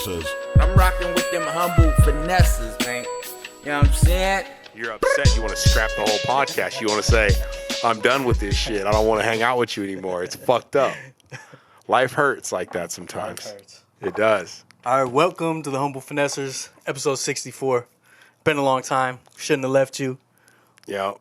Finessors. I'm rocking with them humble finessors, man. You know what I'm saying? You're upset. You want to scrap the whole podcast. You want to say, I'm done with this shit. I don't want to hang out with you anymore. It's fucked up. Life hurts like that sometimes. Life hurts. It does. All right, welcome to the Humble Finessors, episode 64. Been a long time. Shouldn't have left you. Yeah.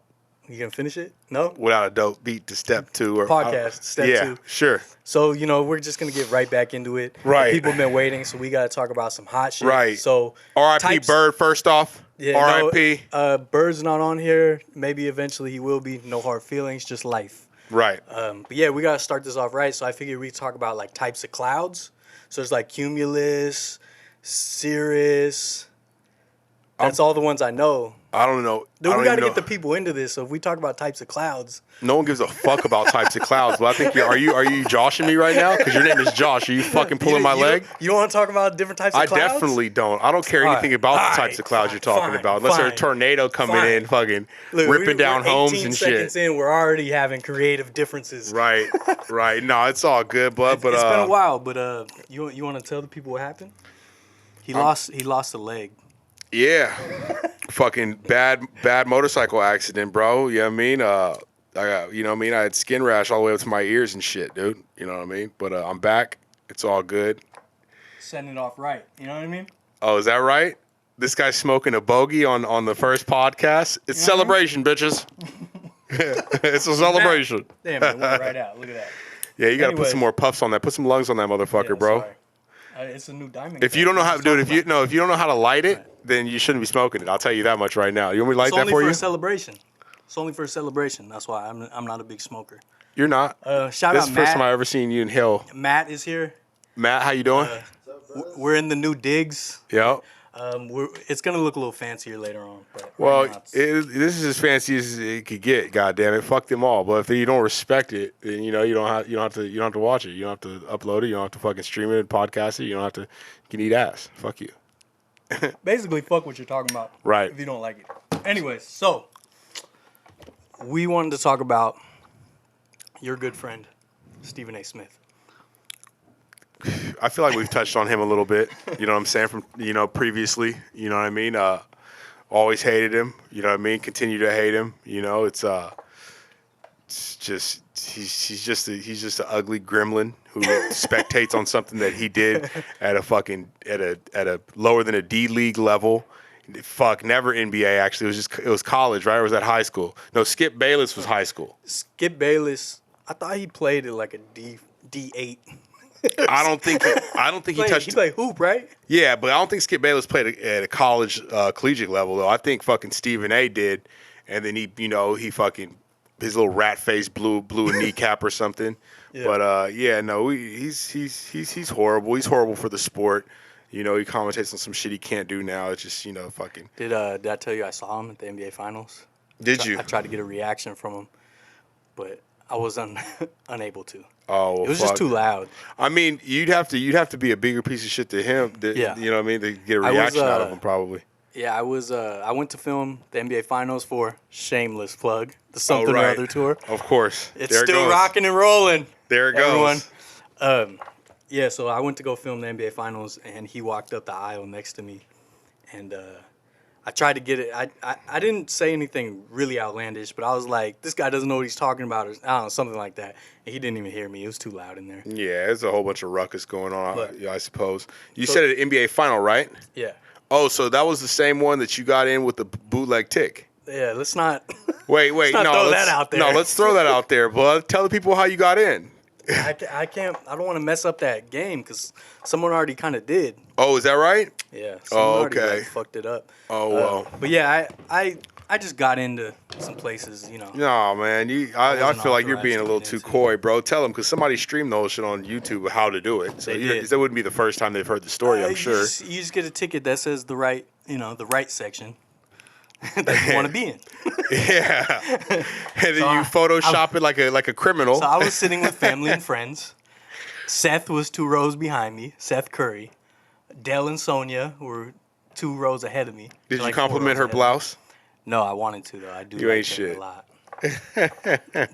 You gonna finish it? No? Without a dope beat to step two. Or Podcast, step yeah, two. Sure. So, we're just gonna get right back into it. Right. People have been waiting, so we gotta talk about some hot shit. Right. So R.I.P. Bird first off. Yeah, R.I.P. No, Bird's not on here. Maybe eventually he will be. No hard feelings, just life. Right. But yeah, we gotta start this off right. So I figured we talk about like types of clouds. So there's like cumulus, cirrus. That's all the ones I know. I don't know. Dude, we got to get the people into this. So if we talk about types of clouds. No one gives a fuck about types of clouds. But I think are you joshing me right now? Because your name is Josh. Are you fucking pulling my leg? You don't want to talk about different types of clouds? I definitely don't. I don't care anything about the types of clouds you're talking about. Unless there's a tornado coming in, fucking ripping down homes and shit. 18 seconds in, we're already having creative differences. Right. No, it's all good, bud. It's been a while, but you want to tell the people what happened? He lost a leg. Yeah. Fucking bad motorcycle accident, bro. You know what I mean? I had skin rash all the way up to my ears and shit, dude. You know what I mean? But I'm back. It's all good. Setting it off right. You know what I mean? Oh, is that right? This guy's smoking a bogey on the first podcast. It's celebration, bitches. It's a celebration. Damn, it went right out. Look at that. Yeah, you got to put some more puffs on that. Put some lungs on that motherfucker, bro. Sorry. It's a new diamond. If you don't know how, dude, if you don't know how to light it, then you shouldn't be smoking it. I'll tell you that much right now. You want me to light that for you? It's only for a celebration. It's only for a celebration. That's why I'm not a big smoker. You're not. Shout out Matt. This is the first time I ever seen you inhale. Matt is here. Matt, how you doing? We're in the new digs. Yep. It's gonna look a little fancier later on. But Well, right now this is as fancy as it could get. God damn it, fuck them all. But if you don't respect it, then you don't have to watch it. You don't have to upload it. You don't have to fucking stream it and podcast it. You don't have to. You can eat ass. Fuck you. basically, fuck what you're talking about. Right. If you don't like it. Anyways, so we wanted to talk about your good friend, Stephen A. Smith. I feel like we've touched on him a little bit. You know what I'm saying? From previously. You know what I mean? Always hated him. You know what I mean? Continue to hate him. It's just he's just an ugly gremlin who spectates on something that he did at a lower than a D League level. Fuck, never NBA actually. It was college, right? Or was that high school? No, Skip Bayless was high school. Skip Bayless, I thought he played at like a D8. I don't think he touched. He played hoop, right? Yeah, but I don't think Skip Bayless played at a college collegiate level though. I think fucking Stephen A. did, and then he fucking his little rat face blew a kneecap or something. Yeah. But he's horrible. He's horrible for the sport. He commentates on some shit he can't do now. It's just fucking. Did I tell you I saw him at the NBA Finals? Did you? I tried to get a reaction from him, but I was unable to. Oh, well, it was just too loud. I mean, you'd have to be a bigger piece of shit to him. Yeah. You know what I mean? To get a reaction out of him, probably. Yeah, I went to film the NBA Finals for shameless plug, the Somethin or Other tour. Of course. It's still rocking and rolling. There it goes. Everyone. Yeah, so I went to go film the NBA Finals, and he walked up the aisle next to me, and I tried to get it. I didn't say anything really outlandish, but I was like, this guy doesn't know what he's talking about, or I don't know, something like that. And he didn't even hear me. It was too loud in there. Yeah, there's a whole bunch of ruckus going on, I suppose. You said an NBA Final, right? Yeah. Oh, so that was the same one that you got in with the bootleg tick? Yeah, let's not. Wait, let's not throw that out there. No, let's throw that out there, bud. Tell the people how you got in. I can't. I don't want to mess up that game because someone already kind of did. Oh, is that right? Yeah. Okay. Already, fucked it up. Oh well. But yeah, I just got into some places, No, man. I feel like you're being a little too coy, bro. Tell them because somebody streamed the whole shit on YouTube of how to do it. So that wouldn't be the first time they've heard the story. I'm sure. You just get a ticket that says the right section that you want to be in. Yeah. And then you Photoshop it like a criminal. So I was sitting with family and friends. Seth was 2 rows behind me. Seth Curry. Dell and Sonia were 2 rows ahead of me. Did you compliment her blouse? No, I wanted to though. I do. You ain't shit. A lot.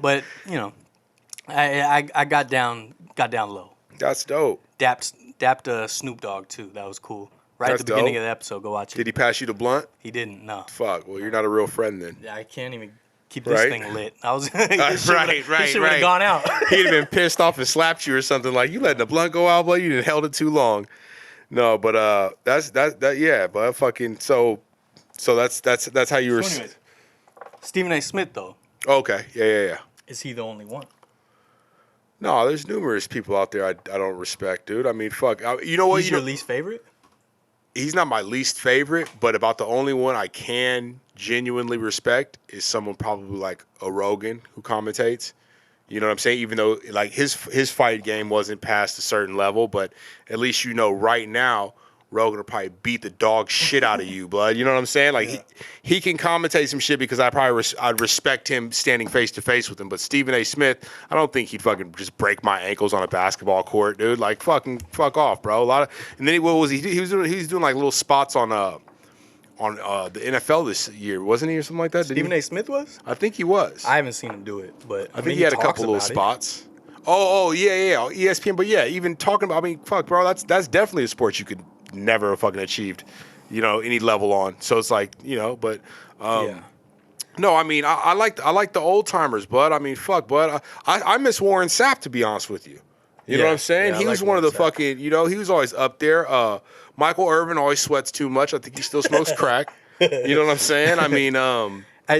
But I got down low. That's dope. Dapped dapped Snoop Dogg too. That was cool. Right That's at the beginning dope. of the episode. Go watch it. Did he pass you the blunt? He didn't. No. Fuck. Well, you're not a real friend then. Yeah, I can't even keep this Right? thing lit. I was Right. This shit would have gone out. He'd have been pissed off and slapped you or something like, you letting the blunt go out, boy. You didn't held it too long. No, but yeah, but fucking so that's how you were. So anyways, Stephen A. Smith though. Okay. Yeah. Is he the only one? No, there's numerous people out there I don't respect, dude. I mean, fuck. You know what? He's your least favorite? He's not my least favorite, but about the only one I can genuinely respect is someone probably like a Rogan who commentates. You know what I'm saying? Even though like his fight game wasn't past a certain level, but at least you know right now Rogan will probably beat the dog shit out of you, blood. You know what I'm saying? Like he can commentate some shit because I'd respect him standing face to face with him. But Stephen A. Smith, I don't think he'd fucking just break my ankles on a basketball court, dude. Like fuck off, bro. And then what was he? He was doing like little spots on the NFL this year, wasn't he, or something like that? Stephen A. Smith was? I think he was. I haven't seen him do it, but I think he had a couple little spots. Oh yeah, ESPN. But yeah, even talking about, I mean, fuck, bro, that's definitely a sport you could never have fucking achieved, you know, any level on. So it's like, you know, but no, I mean, I like the old timers, bud. I mean, fuck, bud. I miss Warren Sapp, to be honest with you. You know what I'm saying? He was one of the fucking, you know, he was always up there. Michael Irvin always sweats too much. I think he still smokes crack. You know what I'm saying? I mean,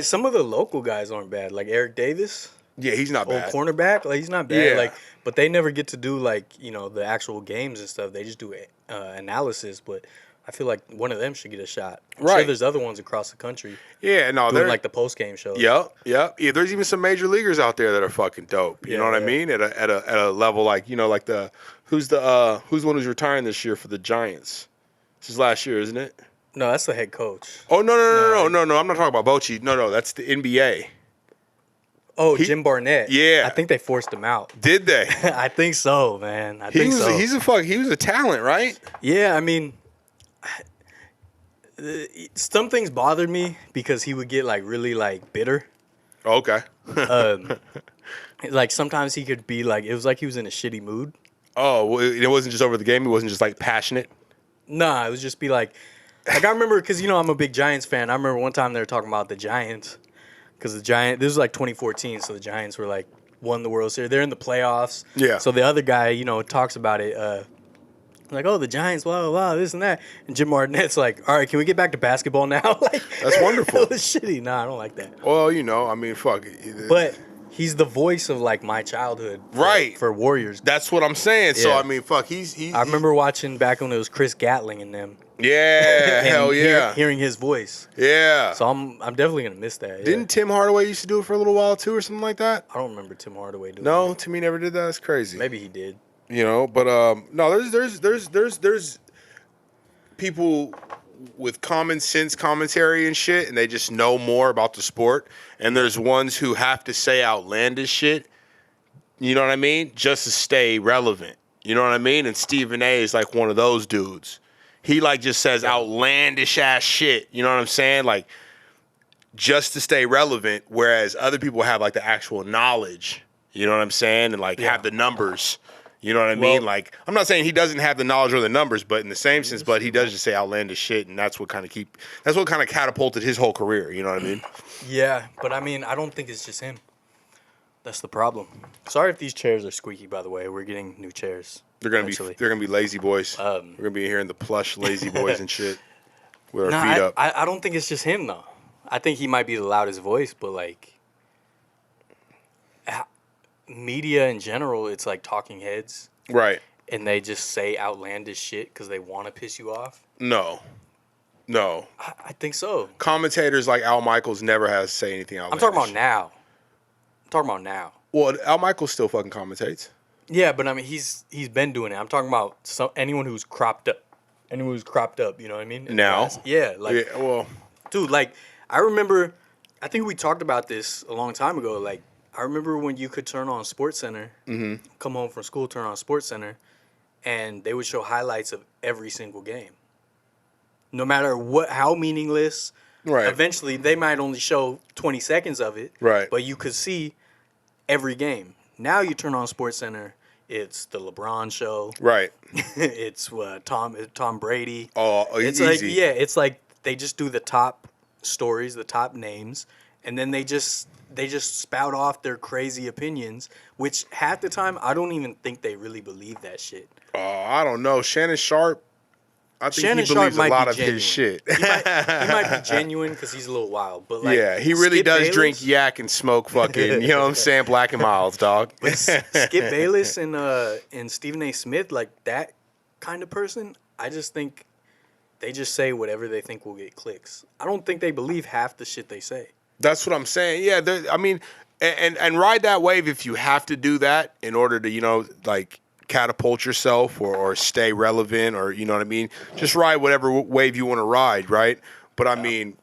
some of the local guys aren't bad, like Eric Davis. Yeah, he's not bad. Cornerback, like he's not bad. Yeah. Like, but they never get to do like, you know, the actual games and stuff. They just do analysis. But I feel like one of them should get a shot. I'm sure there's other ones across the country. Yeah, no, they're like the post game shows. Yeah. There's even some major leaguers out there that are fucking dope. You know what I mean? At a level like, you know, like who's the one who's retiring this year for the Giants? This is last year, isn't it? No, that's the head coach. Oh no! I'm not talking about Bochy. No, that's the NBA. Oh, Jim Barnett. Yeah. I think they forced him out. Did they? I think so, man. He was a talent, right? Yeah, I mean, some things bothered me because he would get like really like bitter. Okay. Like sometimes he could be like, it was like he was in a shitty mood. Oh, well, it wasn't just over the game. It wasn't just like passionate. Nah, it would just be like I remember, because, you know, I'm a big Giants fan. I remember one time they were talking about the Giants, because this was like 2014, so the Giants were like, won the World Series. They're in the playoffs. Yeah. So the other guy, you know, talks about it, like, oh, the Giants, blah, blah, blah, this and that. And Jim Barnett's like, all right, can we get back to basketball now? Like, that's wonderful. It was shitty. Nah, I don't like that. Well, you know, I mean, fuck. But he's the voice of, like, my childhood. For Warriors. That's what I'm saying. Yeah. So, I mean, fuck, I remember watching back when it was Chris Gatling and them. Yeah, hell yeah. Hearing his voice. Yeah. So I'm definitely going to miss that. Yeah. Didn't Tim Hardaway used to do it for a little while, too, or something like that? I don't remember Tim Hardaway doing it. No, Timmy never did that. That's crazy. Maybe he did. You know, but no, there's people with common sense commentary and shit, and they just know more about the sport. And there's ones who have to say outlandish shit, you know what I mean, just to stay relevant. You know what I mean? And Stephen A. is like one of those dudes. He like just says outlandish ass shit. You know what I'm saying? Like just to stay relevant, whereas other people have like the actual knowledge. You know what I'm saying? And like have the numbers. You know what I mean? Like, I'm not saying he doesn't have the knowledge or the numbers, but in the same sense, but he does just say outlandish shit, and that's what kind of catapulted his whole career. You know what I mean? Yeah, but I mean, I don't think it's just him. That's the problem. Sorry if these chairs are squeaky. By the way, we're getting new chairs. They're gonna be lazy boys. We're gonna be hearing the plush lazy boys and shit with our feet up. I don't think it's just him though. I think he might be the loudest voice, but like. Media in general, it's like talking heads. Right. And they just say outlandish shit because they want to piss you off. No. I think so. Commentators like Al Michaels never has to say anything outlandish. I'm talking about now. Well, Al Michaels still fucking commentates. Yeah, but I mean, he's been doing it. I'm talking about anyone who's cropped up. Anyone who's cropped up, you know what I mean? Now? Yeah, like... Yeah, well... Dude, like, I remember... I think we talked about this a long time ago, like, I remember when you could turn on SportsCenter, come home from school, turn on SportsCenter, and they would show highlights of every single game. No matter how meaningless, eventually they might only show 20 seconds of it, but you could see every game. Now you turn on SportsCenter, It's the LeBron show. Right. It's Tom Brady. Oh, It's easy. like, yeah, it's like they just do the top stories, the top names, and then they just spout off their crazy opinions, which half the time I don't even think they really believe that shit. I don't know. Shannon Sharp, I think Shannon he believes Sharp a might lot be of genuine. his shit. He might be genuine because he's a little wild, but like, yeah, he really Skip does Bayless, drink yak and smoke fucking, you know what I'm saying, Black and Miles, dog. But Skip Bayless and Stephen A. Smith, like that kind of person, I just think they just say whatever they think will get clicks. I don't think they believe half the shit they say. That's what I'm saying. Yeah, I mean, and ride that wave if you have to do that in order to, you know, like catapult yourself or stay relevant, or you know what I mean. Just ride whatever wave you want to ride, right? But I mean,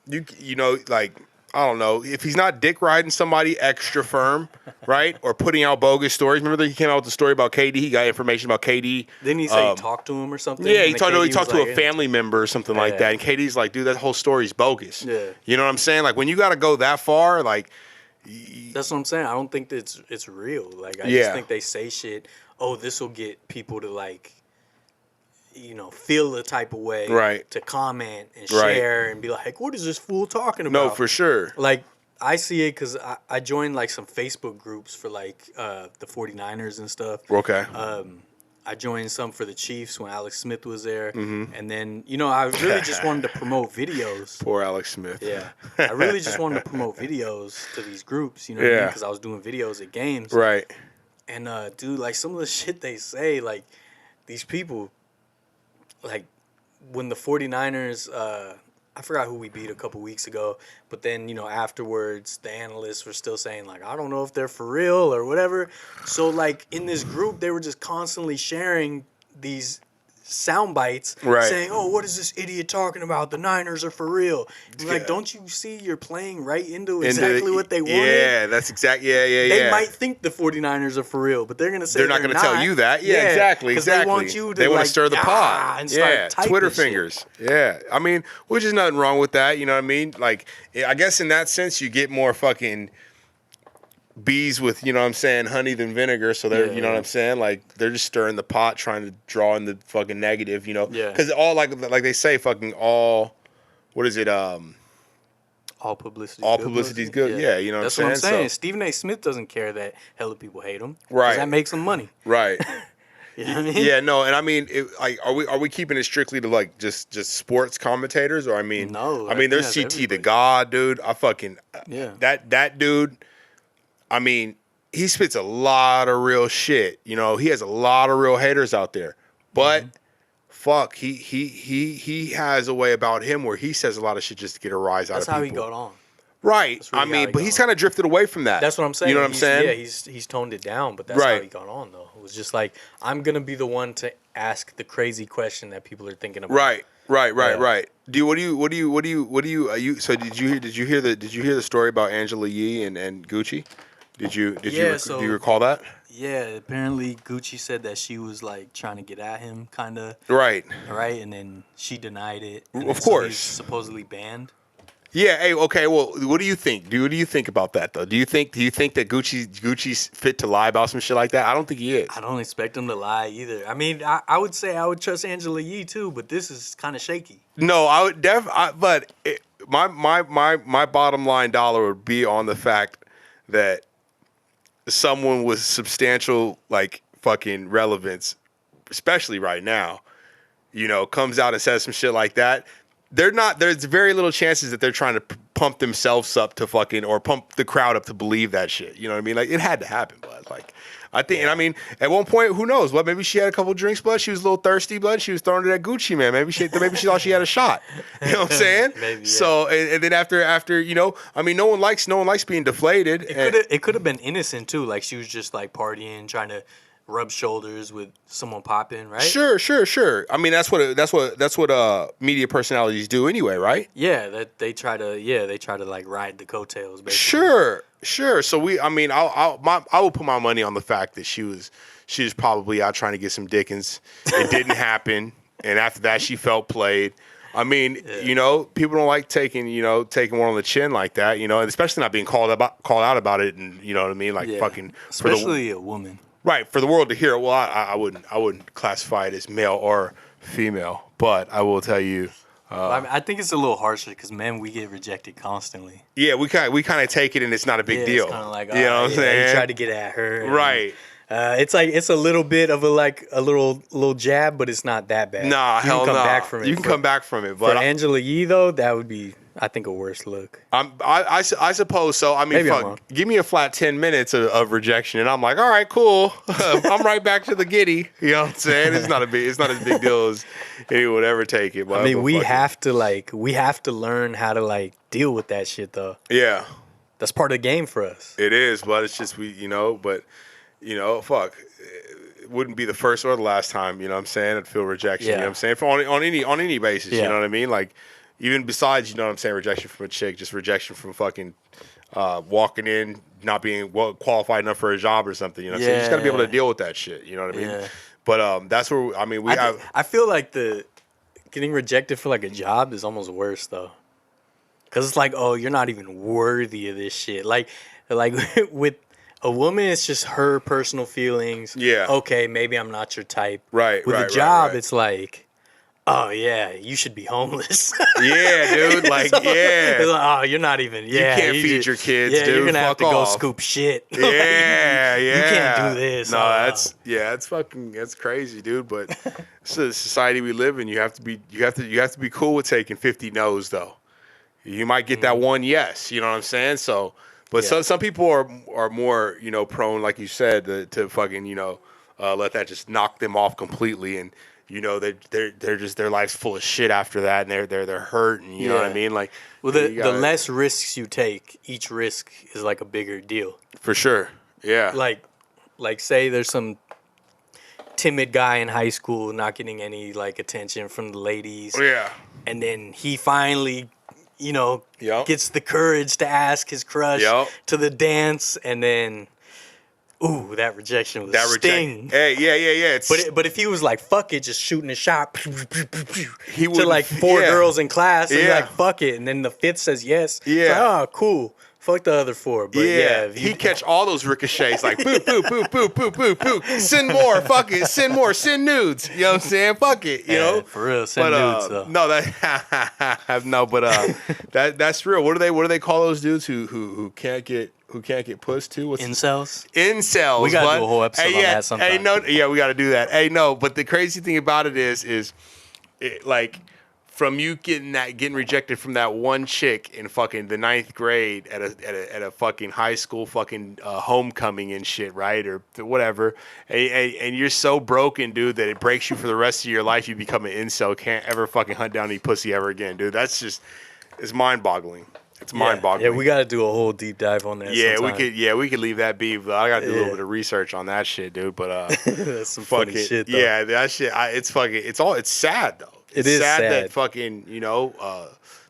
you know, like I don't know if he's not dick riding somebody extra firm, right? Or putting out bogus stories. Remember that he came out with the story about KD. He got information about KD. Didn't he say he talked to him or something? Yeah, he And talked KD to was a family member or something like Yeah. that. And KD's like, dude, that whole story's bogus. Yeah. You know what I'm saying? Like when you got to go that far, like. That's what I'm saying. I don't think that it's real. Like I Yeah. just think they say shit. Oh, this will get people to like, you know, feel the type of way, Right. to comment and Right. share and be like, what is this fool talking about? No, for sure. Like I see it because I joined like some Facebook groups for like the 49ers and stuff. Okay. I joined some for the Chiefs when Alex Smith was there, Mm-hmm. and then you know I really just wanted to promote videos. Poor Alex Smith. Yeah, I really just wanted to promote videos to these groups, you know what I mean? Yeah. Because I was doing videos at games. Right. And dude, like some of the shit they say, like these people, like when the 49ers, I forgot who we beat a couple weeks ago, but then, you know, afterwards the analysts were still saying like, I don't know if they're for real or whatever. So like in this group, they were just constantly sharing these sound bites, Right. saying, oh, what is this idiot talking about? The Niners are for real. Like, Yeah. don't you see you're playing right into exactly what they wanted? Yeah, that's exactly. Yeah. They might think the 49ers are for real, but they're going to say They're not going to tell you that. Yeah, exactly. Because Exactly. they want you to They want like, to stir the pot. and start Yeah, typing Twitter shit. fingers. Yeah, I mean, which is nothing wrong with that. You know what I mean? Like, I guess in that sense, you get more fucking bees with, you know what I'm saying, honey than vinegar. So they're, you know what I'm saying, like they're just stirring the pot, trying to draw in the fucking negative. You know, Yeah. because all like they say, fucking all. What is it? All publicity. All publicity is good. Yeah, you know what That's I'm what I'm saying? saying. So- Stephen A. Smith doesn't care that hella people hate him. 'Cause Right. that makes him money. Right. You know what I mean? Yeah, no, and I mean, like, are we keeping it strictly to like just sports commentators, or I mean, No, I I mean, think there's that's CT the everybody. God, dude. I fucking Yeah. that dude. I mean, he spits a lot of real shit. You know, he has a lot of real haters out there, but. Fuck, he has a way about him where he says a lot of shit just to get a rise out That's of how people. he got on. Right. really I how mean, he but got he's on. kind of drifted away from that. That's what I'm saying. You know what I'm saying? Yeah, he's toned it down, but that's how Right. he got on though. It was just like, I'm gonna be the one to ask the crazy question that people are thinking about. Right. Yeah. Do you? So did you hear the story about Angela Yee and Gucci? Did you do you recall that? Yeah, apparently Gucci said that she was like trying to get at him, kind of, Right. right? And then she denied it. And Of then so course. he's supposedly banned. Yeah. Hey. Okay. Well, what do you think? What do you think about that though? Do you think that Gucci's fit to lie about some shit like that? I don't think he is. I don't expect him to lie either. I mean, I would say I would trust Angela Yee too, but this is kind of shaky. No, I would but my bottom line dollar would be on the fact that someone with substantial like fucking relevance, especially right now, you know, comes out and says some shit like that. There's very little chances that they're trying to pump themselves up to fucking or pump the crowd up to believe that shit. You know what I mean? Like it had to happen, but like I think, and I mean, at one point, who knows? What? Maybe she had a couple drinks, blood. She was a little thirsty, blood. She was throwing it at Gucci, man. Maybe she thought she had a shot. You know what I'm saying? Maybe, yeah. So, and then after, you know, I mean, no one likes being deflated. It could have been innocent too, like she was just like partying, trying to rub shoulders with someone popping, right? Sure. I mean, that's what media personalities do anyway, right? Yeah, that they try to like ride the coattails, basically. Sure. So I will put my money on the fact that she was probably out trying to get some dickens. It didn't happen, and after that, she felt played. I mean, you know, people don't like taking one on the chin like that, you know, and especially not being called out about it, and you know what I mean, like fucking especially a woman. Right, for the world to hear it. Well, I wouldn't classify it as male or female, but I will tell you. I think it's a little harsher because men, we get rejected constantly. Yeah, we kind of take it and it's not a big deal. It's kind of like, you know what I'm saying? He tried to get at her. And, Right. It's like it's a little bit of a little jab, but it's not that bad. Nah, hell no. You can come back from it. You can come back from it, but for Angela Yee though, that would be, I think, a worse look. I suppose so. I mean, Maybe I'm fuck, wrong. give me a flat 10 minutes of rejection, and I'm like, all right, cool. I'm right back to the giddy. You know what I'm saying? It's not as big deal as anyone would ever take it. But I mean, we have to learn how to like deal with that shit though. Yeah, That's part of the game for us. it is, but it's just fuck. It wouldn't be the first or the last time. You know what I'm saying? I'd feel rejection. Yeah. You know what I'm saying? On any basis. Yeah. You know what I mean? Like. Even besides, you know what I'm saying, rejection from a chick, just rejection from fucking walking in, not being qualified enough for a job or something. You know what I'm saying? You just got to be able to deal with that shit. You know what I mean? Yeah. But that's where, I mean, I feel like the getting rejected for like a job is almost worse though. Because it's like, oh, you're not even worthy of this shit. Like with a woman, it's just her personal feelings. Yeah. Okay, maybe I'm not your type. Right, With right, a job, right. it's like, oh yeah, you should be homeless. Yeah, dude. Like, So, yeah. It's like, oh, you're not even. Yeah, can't feed your kids, Yeah, dude. you're gonna have to Fuck go off. scoop shit. Yeah, yeah. You can't do this. No, that's crazy, dude. But it's the society we live in. You have to be cool with taking 50 no's, though. You might get that one yes. You know what I'm saying? So, but some people are more, prone, like you said, to fucking, let that just knock them off completely, and they're just, their life's full of shit after that, and they're hurt, and you know what I mean? Like, well, the less risks you take, each risk is like a bigger deal. for sure, yeah, Like say there's some timid guy in high school not getting any like attention from the ladies, yeah, and then he finally, Yup. gets the courage to ask his crush Yup. to the dance, and then, ooh, that rejection was sting. Hey, yeah. It's, But if he was like, fuck it, just shooting a shot He to wouldn't- like four yeah. girls in class, and Yeah. like, fuck it, and then the fifth says yes. Yeah. It's like, oh, cool. Fuck the other four. But yeah, if he catch all those ricochets like boop, boop, boop, boop, boop, boop, boop. Send more, fuck it, send more, send nudes. You know what I'm saying? Fuck it, you know. for real, send nudes though. No, that's real. What do they call those dudes who can't get puss too? What's Incels. incels? We gotta what? do a whole episode on that sometime. Hey, no, yeah, we gotta do that. Hey, no, but the crazy thing about it is like from you getting rejected from that one chick in fucking the 9th grade at a fucking high school fucking homecoming and shit, right, or whatever, and you're so broken, dude, that it breaks you for the rest of your life. You become an incel, can't ever fucking hunt down any pussy ever again, dude. That's just, it's mind-boggling. It's mind-boggling. Yeah, we gotta do a whole deep dive on that. Yeah, sometime. we could leave that be. But I gotta do a little Yeah. bit of research on that shit, dude. But That's some funny shit though. yeah, that shit. It's sad though. It's is sad sad. that fucking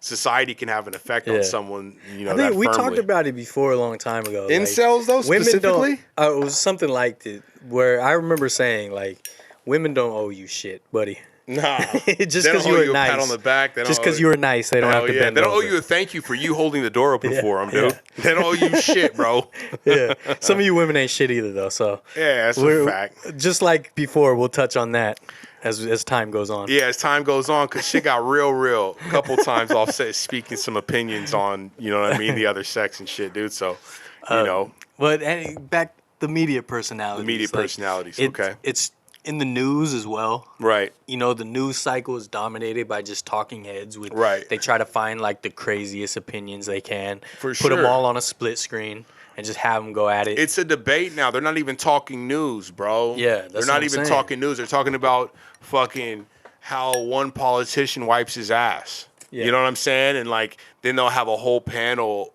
society can have an effect on Yeah. someone. I think we talked about it before a long time ago. like, incels though, women specifically. don't. It was something like that where I remember saying like, women don't owe you shit, buddy. Nah, Just they because don't you owe were you a nice. pat on the back. They don't Just owe because you were nice, they don't Hell have to yeah. bend They don't owe over. you a thank you for you holding the door open Yeah, for them, dude. yeah. They don't owe you shit, bro. Yeah, some of you women ain't shit either though. So Yeah, that's a we're- fact. Just like before, we'll touch on that as time goes on. Yeah, as time goes on, because shit got real. A couple times off set speaking some opinions on, you know what I mean, the other sex and shit, dude. So, But back the media personalities. The media personalities, it- okay. It's in the news as well. right. The news cycle is dominated by just talking heads. Right. They try to find like the craziest opinions they can. For Put them sure. all on a split screen and just have them go at it. It's a debate now. They're not even talking news, bro. Yeah, that's They're what not I'm even saying. talking news. They're talking about fucking how one politician wipes his ass. Yeah. You know what I'm saying? And like, then they'll have a whole panel,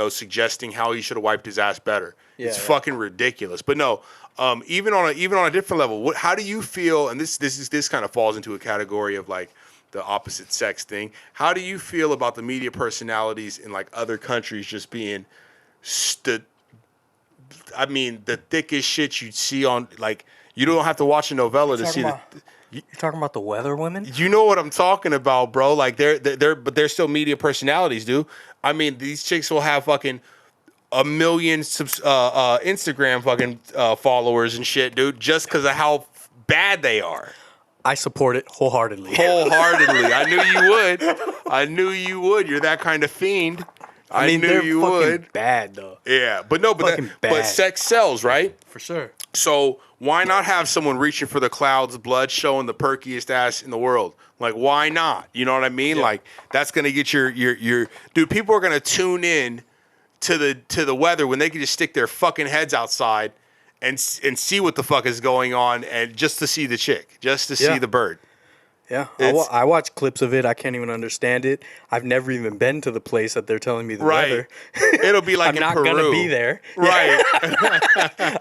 suggesting how he should have wiped his ass better. Yeah, It's yeah. fucking ridiculous. But no, even on a different level, how do you feel? And this kind of falls into a category of like the opposite sex thing. How do you feel about the media personalities in like other countries just being the thickest shit you'd see on, like, you don't have to watch a novella to see You're talking about the weather women? you know what I'm talking about, bro. Like they're still media personalities, dude. I mean, these chicks will have fucking a million Instagram fucking followers and shit, dude, just because of how bad they are. I support it wholeheartedly. I knew you would. I knew you would. You're that kind of fiend. I mean, knew they're you fucking would. bad though. Yeah, but no, but but sex sells, right? For sure. So why not have someone reaching for the clouds, blood, showing the perkiest ass in the world? Like, why not? You know what I mean? Yeah. Like, that's gonna get your dude. People are gonna tune in to the weather when they can just stick their fucking heads outside and see what the fuck is going on, and just to see the chick, just to see the bird. Yeah, I watch clips of it. I can't even understand it. I've never even been to the place that they're telling me the weather. It'll be like I'm in not Peru. gonna be there. Right.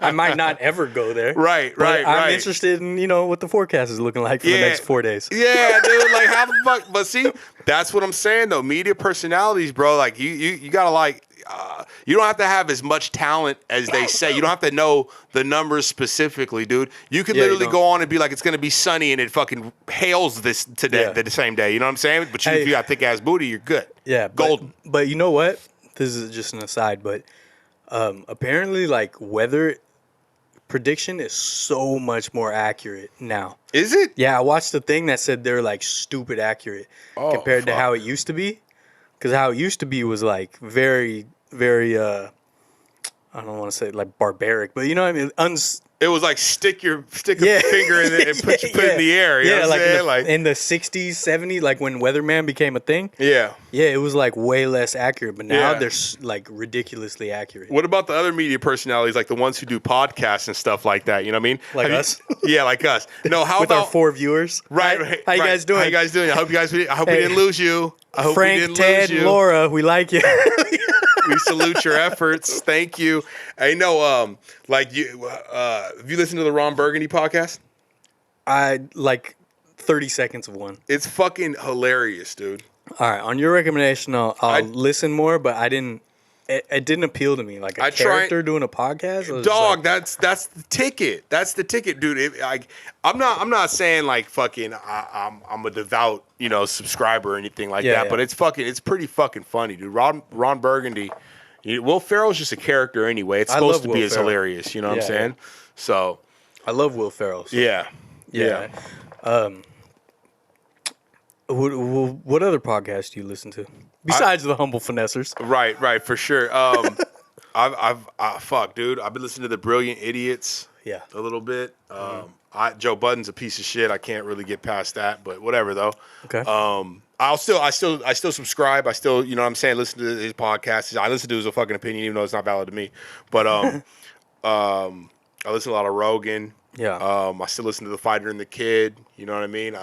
I might not ever go there. Right. I'm interested in what the forecast is looking like for the next 4 days. Yeah, dude. Like, how the fuck? But see, that's what I'm saying though. Media personalities, bro. Like, you gotta like. You don't have to have as much talent as they say. You don't have to know the numbers specifically, dude. You could literally go on and be like, it's going to be sunny, and it fucking hails this today, the same day. You know what I'm saying? But if you got thick ass booty, you're good. Yeah, golden. But you know what? This is just an aside, but apparently, like, weather prediction is so much more accurate now. Is it? Yeah, I watched a thing that said they're like stupid accurate compared to how it used to be. Because how it used to be was like very, very, I don't want to say like barbaric, but you know what I mean? It was like stick a finger in it and put it in the air. You know what I'm saying? In the 60s, 70s, like when Weatherman became a thing. Yeah. Yeah, it was like way less accurate, but now they're like ridiculously accurate. What about the other media personalities, like the ones who do podcasts and stuff like that? You know what I mean? Like us? Yeah, like us. No, how with about our 4 viewers? Right. How you guys doing? How you guys doing? I hope we didn't lose you. I hope Frank, we didn't Ted, lose you. and Laura, we like you. We salute your efforts. Thank you. I know, like you. Have you listened to the Ron Burgundy podcast? I like 30 seconds of one. It's fucking hilarious, dude. All right, on your recommendation, I'll listen more, but I didn't. It didn't appeal to me. Like a character doing a podcast. Dog, that's the ticket. That's the ticket, dude. I'm not saying like fucking. I'm a devout subscriber or anything like that. But it's pretty fucking funny, dude. Ron Burgundy. Will Ferrell's just a character anyway. It's supposed to be as hilarious. You know what I'm saying? Yeah. So I love Will Ferrell. So. Yeah. What other podcast do you listen to besides the Humble Finessors? Right, for sure. Fuck, dude. I've been listening to the Brilliant Idiots. Yeah, a little bit. Joe Budden's a piece of shit. I can't really get past that, but whatever though. Okay. I still subscribe. I still, you know what I'm saying, listen to his podcast. I listen to his fucking opinion, even though it's not valid to me. But I listen to a lot of Rogan. Yeah. I still listen to The Fighter and the Kid. You know what I mean?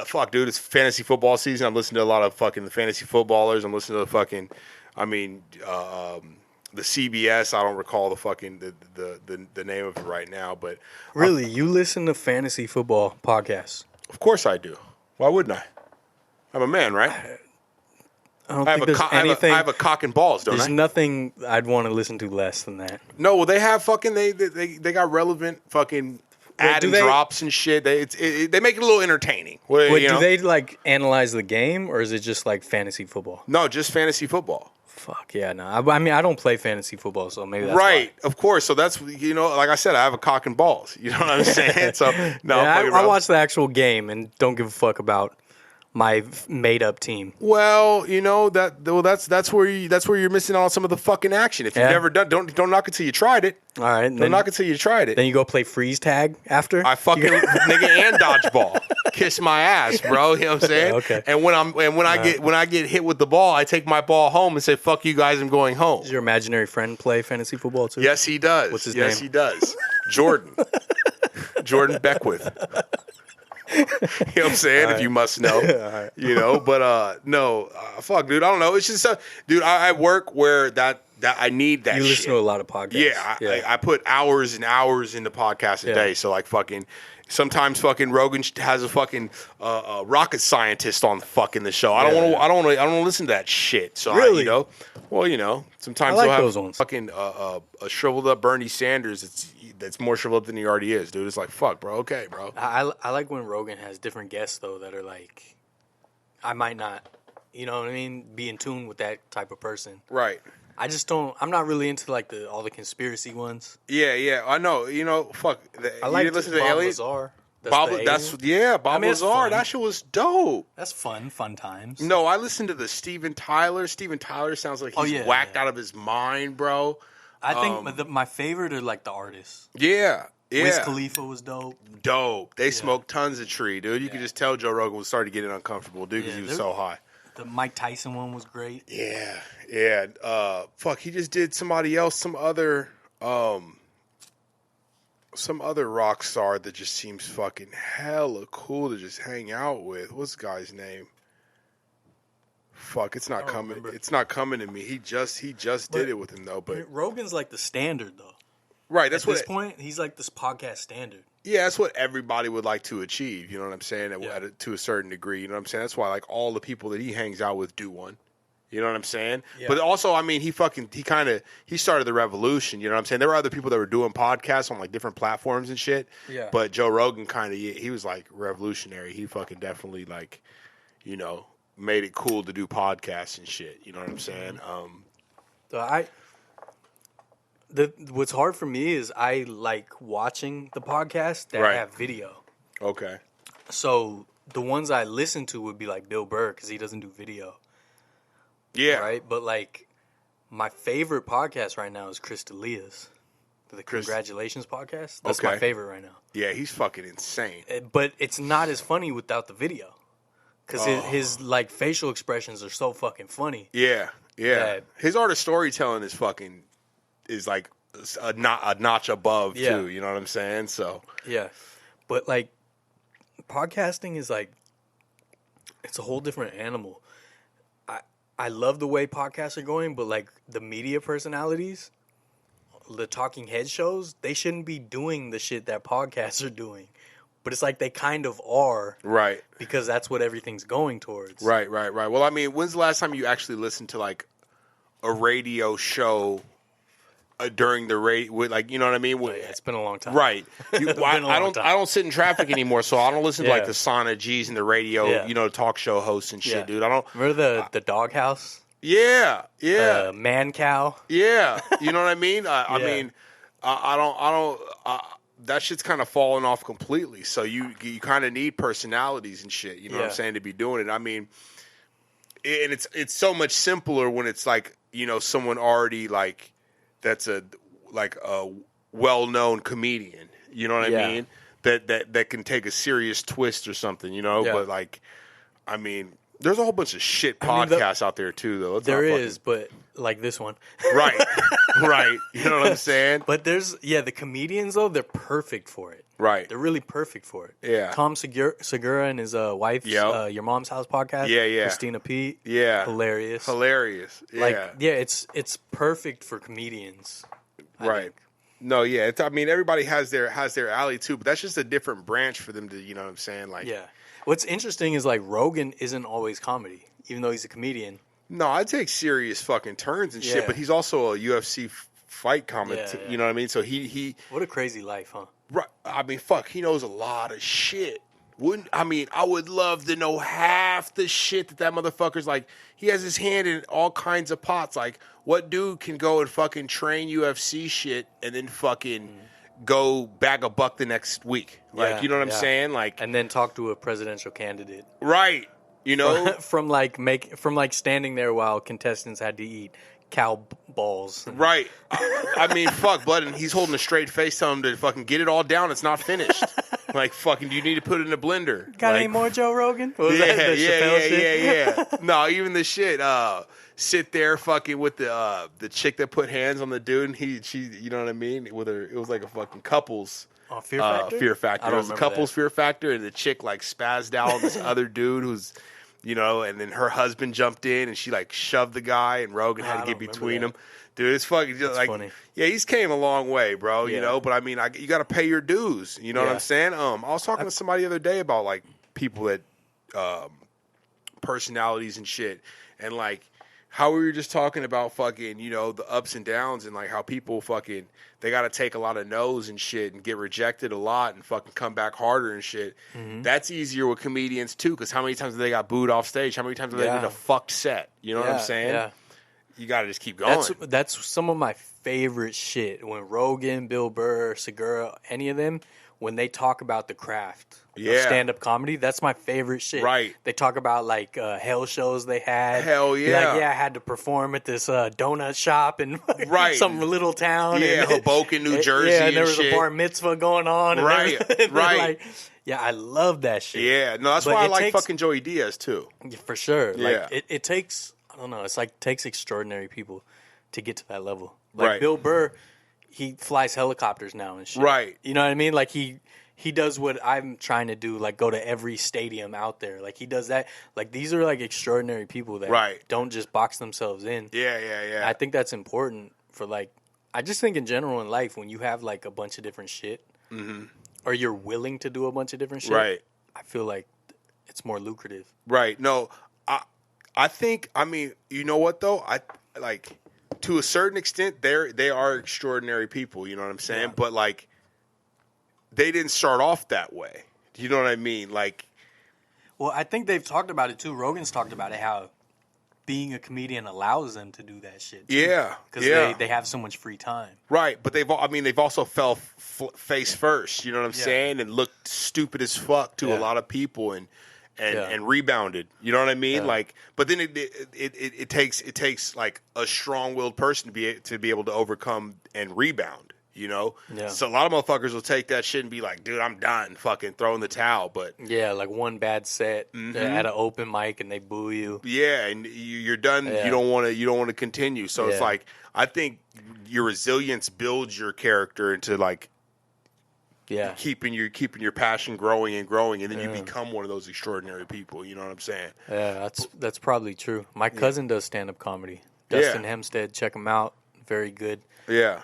Fuck, dude, it's fantasy football season. I'm listening to a lot of fucking the fantasy footballers. I'm listening to the fucking, the CBS. I don't recall the fucking the name of it right now, but really, you listen to fantasy football podcasts? Of course I do. Why wouldn't I? I'm a man, right? I have a cock and balls, don't I? There's nothing I'd want to listen to less than that. No, well, they have fucking they got relevant fucking add and drops and shit. They make it a little entertaining. Wait, do they like analyze the game, or is it just like fantasy football? No, just fantasy football. Fuck yeah, no. I mean, I don't play fantasy football, so maybe that's right. Why. Of course. So that's like I said, I have a cock and balls. You know what I'm saying? So no, I watch the actual game and don't give a fuck about my made up team. Well, that's where you're missing out on some of the fucking action. If you've never done, don't knock it till you tried it. All right, don't knock it till you tried it. Then you go play freeze tag after. I fucking nigga and dodgeball. Kiss my ass, bro. You know what I'm saying? Okay. And when I get hit with the ball, I take my ball home and say, "Fuck you guys, I'm going home." Does your imaginary friend play fantasy football too? Yes, he does. What's his name? Yes, he does. Jordan. Jordan Beckwith. You know what I'm saying? Right. If you must know. Right. But no, fuck, dude. I don't know. It's just, dude, I work where that I need that shit. You listen to a lot of podcasts. Yeah, I put hours and hours into podcasts a day. So like fucking, sometimes fucking Rogan has a fucking rocket scientist on fucking the show. I don't want to listen to that shit. So really, sometimes I like they'll have those ones. Fucking a shriveled up Bernie Sanders. That's more shriveled up than he already is, dude. It's like, fuck, bro. Okay, bro. I like when Rogan has different guests though that are like, I might not You know what I mean? Be in tune with that type of person. Right. I just don't. I'm not really into like all the conspiracy ones. Yeah. I know. You know, fuck. I you like didn't listen to Bob Alien? Lazar. Bob, the that's alien. Bob I mean, it's Lazar. fun. That shit was dope. That's fun times. No, I listened to the Steven Tyler. Steven Tyler sounds like he's whacked out of his mind, bro. I think my favorite are like the artists. Yeah. Wiz Khalifa was dope. They smoked tons of tree, dude. You could just tell Joe Rogan was starting to get uncomfortable, dude, because he was so high. The Mike Tyson one was great. Yeah. Fuck, he just did somebody else, some other rock star that just seems fucking hella cool to just hang out with. What's the guy's name? Fuck, it's not coming. Remember. It's not coming to me. He just did it with him though. But Rogan's like the standard though. Right, that's at this point he's like this podcast standard. Yeah, that's what everybody would like to achieve. You know what I'm saying? To a certain degree. You know what I'm saying? That's why like all the people that he hangs out with do one. You know what I'm saying? Yeah. But also, I mean, he started the revolution. You know what I'm saying? There were other people that were doing podcasts on like different platforms and shit. Yeah. But Joe Rogan he was like revolutionary. He fucking definitely like, you know, made it cool to do podcasts and shit. You know what I'm saying? So what's hard for me is I like watching the podcasts that have video. Okay. So the ones I listen to would be like Bill Burr because he doesn't do video. Yeah. Right? But like my favorite podcast right now is Chris D'Elia's. The Congratulations podcast. That's my favorite right now. Yeah, he's fucking insane. But it's not as funny without the video. Because his like facial expressions are so fucking funny. Yeah. His art of storytelling is like a notch above too. You know what I'm saying? So yeah, but like podcasting is like it's a whole different animal. I love the way podcasts are going, but like the media personalities, the talking head shows, they shouldn't be doing the shit that podcasts are doing. But it's like they kind of are. Right. Because that's what everything's going towards. Right. Well, I mean, when's the last time you actually listened to like a radio show during the radio? Like, you know what I mean? It's been a long time. Right. I don't sit in traffic anymore, so I don't listen to like the Sana G's and the radio, you know, talk show hosts and shit, dude. I don't remember the doghouse. Yeah. Man cow. Yeah. You know what I mean? I mean, I don't. That shit's kind of falling off completely. So you kind of need personalities and shit. You know what I'm saying, to be doing it. I mean, and it's so much simpler when it's like, you know, someone already like that's a well-known comedian. You know what I mean? That can take a serious twist or something. You know, but like, I mean. There's a whole bunch of shit podcasts out there too, though. There is, but like this one, right? You know what I'm saying? But there's the comedians though, they're perfect for it. Right, they're really perfect for it. Yeah, Tom Segura and his wife, Your Mom's House podcast. Yeah, Christina Pete. Yeah, hilarious. Yeah, like it's perfect for comedians. Right. No, yeah. I mean, everybody has their alley too, but that's just a different branch for them to, you know what I'm saying? Like, yeah. What's interesting is like Rogan isn't always comedy, even though he's a comedian. No, I take serious fucking turns and shit, but he's also a UFC fight commentator. You know what I mean? So he what a crazy life, huh? Right. I mean, fuck, he knows a lot of shit. I would love to know half the shit that motherfucker's like. He has his hand in all kinds of pots. Like, what dude can go and fucking train UFC shit and then fucking go bag a buck the next week? Like, you know what I'm saying? Like, and then talk to a presidential candidate. Right. You know, from standing there while contestants had to eat cow balls. Right. I mean, fuck, Blood, and he's holding a straight face, telling him to fucking get it all down. It's not finished. Like, fucking, do you need to put it in a blender? Got like, any more Joe Rogan? Yeah. No, even the shit. Sit there fucking with the chick that put hands on the dude, and she, you know what I mean? With her, it was like a fucking couples. Oh, Fear Factor? Fear Factor. It was a couples Fear Factor, and the chick like spazzed out on this other dude who's, you know, and then her husband jumped in and she like shoved the guy, and Rogan had to get between them. Dude, it's fucking just like funny. Yeah, he's came a long way, bro. You know, but I mean, you got to pay your dues. You know what I'm saying? I was talking to somebody the other day about like people that personalities and shit, and like how we were just talking about fucking, you know, the ups and downs and like how people fucking, they got to take a lot of no's and shit and get rejected a lot and fucking come back harder and shit. Mm-hmm. That's easier with comedians too, because how many times have they got booed off stage? How many times have they did a fucked set? You know what I'm saying? Yeah. You got to just keep going. That's some of my favorite shit. When Rogan, Bill Burr, Segura, any of them, when they talk about the craft of stand-up comedy, that's my favorite shit. Right. They talk about, like, hell shows they had. Hell yeah. Like, I had to perform at this donut shop in some little town. Yeah, and, Hoboken, New Jersey Yeah, and there was shit. a bar mitzvah going on. And Right, right. Like, yeah, I love that shit. Yeah, no, that's why I like fucking Joey Diaz, too. For sure. Yeah. Like, it takes, I don't know, it's like, it takes extraordinary people to get to that level. Like, Right. Bill Burr, he flies helicopters now and shit. Right. You know what I mean? Like, he does what I'm trying to do, like, go to every stadium out there. Like, he does that. Like, these are, like, extraordinary people that don't just box themselves in. Yeah. I think that's important for, like, I just think in general in life, when you have, like, a bunch of different shit, or you're willing to do a bunch of different shit, I feel like it's more lucrative. Right. No, I think, I mean, you know what, though? I, like, to a certain extent, they are extraordinary people, you know what I'm saying? Yeah. But, like, they didn't start off that way. Do you know what I mean? Like, well, I think they've talked about it too. Rogan's talked about it, how being a comedian allows them to do that shit too. Yeah. Because they have so much free time. Right, but they've also fell face first, you know what I'm saying? And looked stupid as fuck to a lot of people and rebounded. You know what I mean? Yeah. Like, but then it takes like a strong-willed person to be able to overcome and rebound. You know, so a lot of motherfuckers will take that shit and be like, "Dude, I'm done," fucking throwing the towel. But yeah, like one bad set at an open mic and they boo you. Yeah, and you're done. Yeah. You don't want to continue. So it's like, I think your resilience builds your character into like, keeping your passion growing, and then you become one of those extraordinary people. You know what I'm saying? Yeah, that's probably true. My cousin does stand up comedy. Dustin Hempstead, check him out. Very good. Yeah.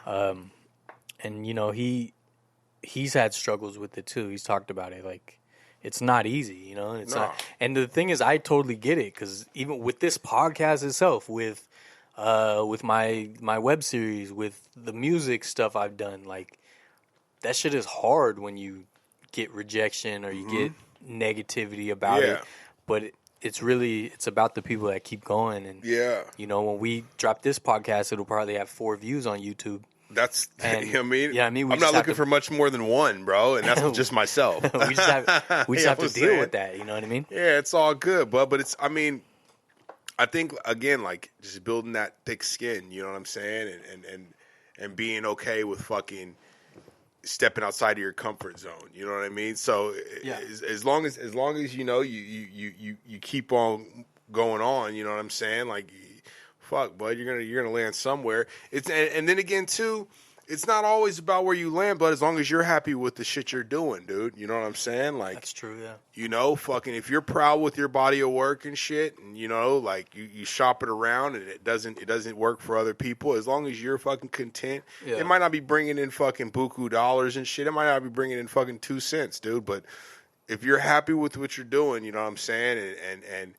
And, you know, he's had struggles with it, too. He's talked about it. Like, it's not easy, you know? It's not. And the thing is, I totally get it, because even with this podcast itself, with my web series, with the music stuff I've done, like, that shit is hard when you get rejection or you get negativity about it. But it's about the people that keep going. And, you know, when we drop this podcast, it'll probably have 4 views on YouTube. That's, and, you know what I mean? Yeah, I mean, I'm not looking for much more than 1, bro, and that's just myself. we just have to deal with that, you know what I mean? Yeah, it's all good, but it's, I mean, I think, again, like, just building that thick skin, you know what I'm saying? And being okay with fucking stepping outside of your comfort zone, you know what I mean? So as long as you know, you keep on going on, you know what I'm saying? Like, fuck, bud, you're gonna land somewhere. It's and then again too, it's not always about where you land, but as long as you're happy with the shit you're doing, dude, you know what I'm saying? Like, that's true, yeah. You know, fucking, if you're proud with your body of work and shit, and you know, like you shop it around and it doesn't work for other people, as long as you're fucking content, it might not be bringing in fucking buku dollars and shit. It might not be bringing in fucking 2 cents, dude. But if you're happy with what you're doing, you know what I'm saying, and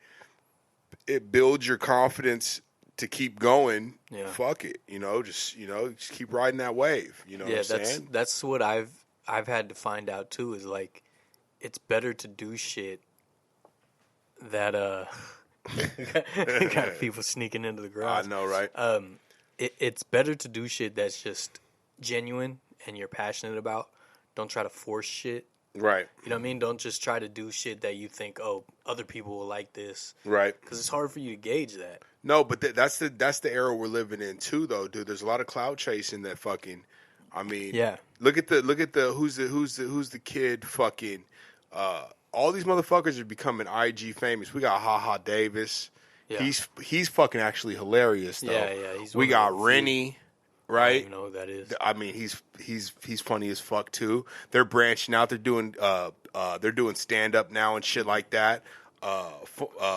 it builds your confidence to keep going, fuck it, you know, just keep riding that wave, you know what I'm saying? That's what I've had to find out too, is like, it's better to do shit that got people sneaking into the garage. I know, right? It's better to do shit that's just genuine and you're passionate about. Don't try to force shit. Right. You know what I mean? Don't just try to do shit that you think, oh, other people will like this. Right. Because it's hard for you to gauge that. No, but that's the era we're living in too, though, dude. There's a lot of clout chasing that fucking. I mean, look at the who's the kid fucking. All these motherfuckers are becoming IG famous. We got HaHa Davis. Yeah. He's fucking actually hilarious though. Yeah. We got Rennie. Right? I don't even know who that is. I mean, he's funny as fuck too. They're branching out. They're doing stand up now and shit like that.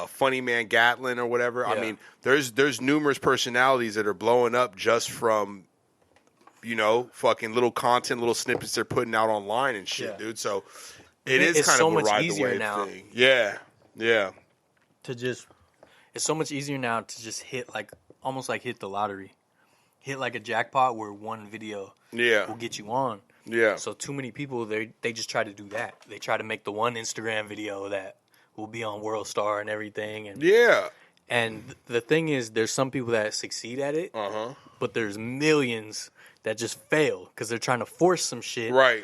Funny Man Gatlin or whatever. Yeah. I mean, there's numerous personalities that are blowing up just from, you know, fucking little content, little snippets they're putting out online and shit, dude. So it's kind so of a much ride easier the wave now. thing. Yeah. To just, it's so much easier now to just hit like almost like hit the lottery, hit like a jackpot where one video will get you on. Yeah. So too many people they just try to do that. They try to make the one Instagram video that will be on World Star and everything. And And the thing is, there's some people that succeed at it, but there's millions that just fail because they're trying to force some shit, right?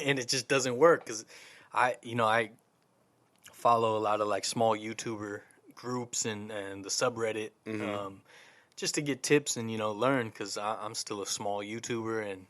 And it just doesn't work. Because I follow a lot of like small YouTuber groups and the subreddit, just to get tips and learn. Because I'm still a small YouTuber, and